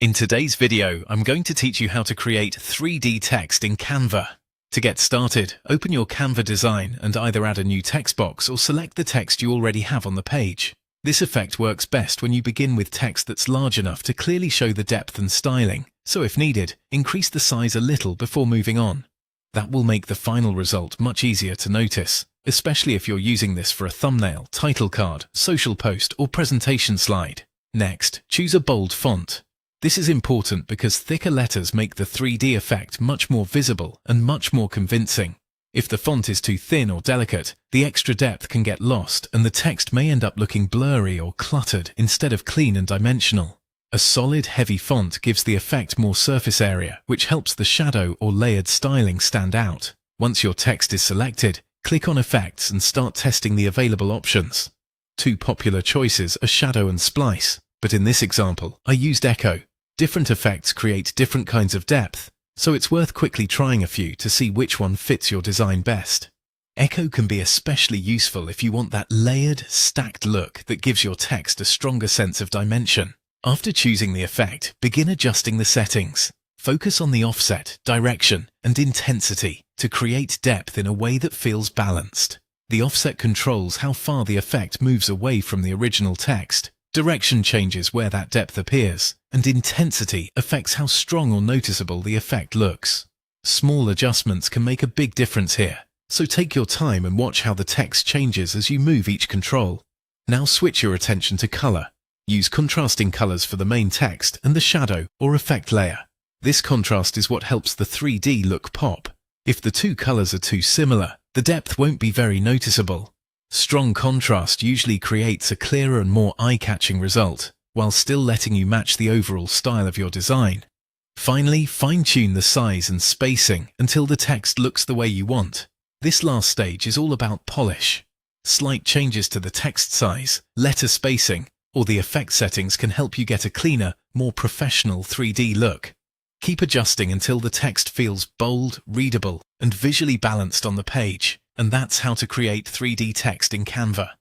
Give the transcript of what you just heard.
In today's video, I'm going to teach you how to create 3D text in Canva. To get started, open your Canva design and either add a new text box or select the text you already have on the page. This effect works best when you begin with text that's large enough to clearly show the depth and styling, so if needed, increase the size a little before moving on. That will make the final result much easier to notice, especially if you're using this for a thumbnail, title card, social post, or presentation slide. Next, choose a bold font. This is important because thicker letters make the 3D effect much more visible and much more convincing. If the font is too thin or delicate, the extra depth can get lost and the text may end up looking blurry or cluttered instead of clean and dimensional. A solid, heavy font gives the effect more surface area, which helps the shadow or layered styling stand out. Once your text is selected, click on Effects and start testing the available options. Two popular choices are Shadow and Splice, but in this example, I used Echo. Different effects create different kinds of depth, so it's worth quickly trying a few to see which one fits your design best. Echo can be especially useful if you want that layered, stacked look that gives your text a stronger sense of dimension. After choosing the effect, begin adjusting the settings. Focus on the offset, direction, and intensity to create depth in a way that feels balanced. The offset controls how far the effect moves away from the original text. Direction changes where that depth appears, and intensity affects how strong or noticeable the effect looks. Small adjustments can make a big difference here, so take your time and watch how the text changes as you move each control. Now switch your attention to color. Use contrasting colors for the main text and the shadow or effect layer. This contrast is what helps the 3D look pop. If the two colors are too similar, the depth won't be very noticeable. Strong contrast usually creates a clearer and more eye-catching result, while still letting you match the overall style of your design. Finally, fine-tune the size and spacing until the text looks the way you want. This last stage is all about polish. Slight changes to the text size, letter spacing, or the effect settings can help you get a cleaner, more professional 3D look. Keep adjusting until the text feels bold, readable, and visually balanced on the page. And that's how to create 3D text in Canva.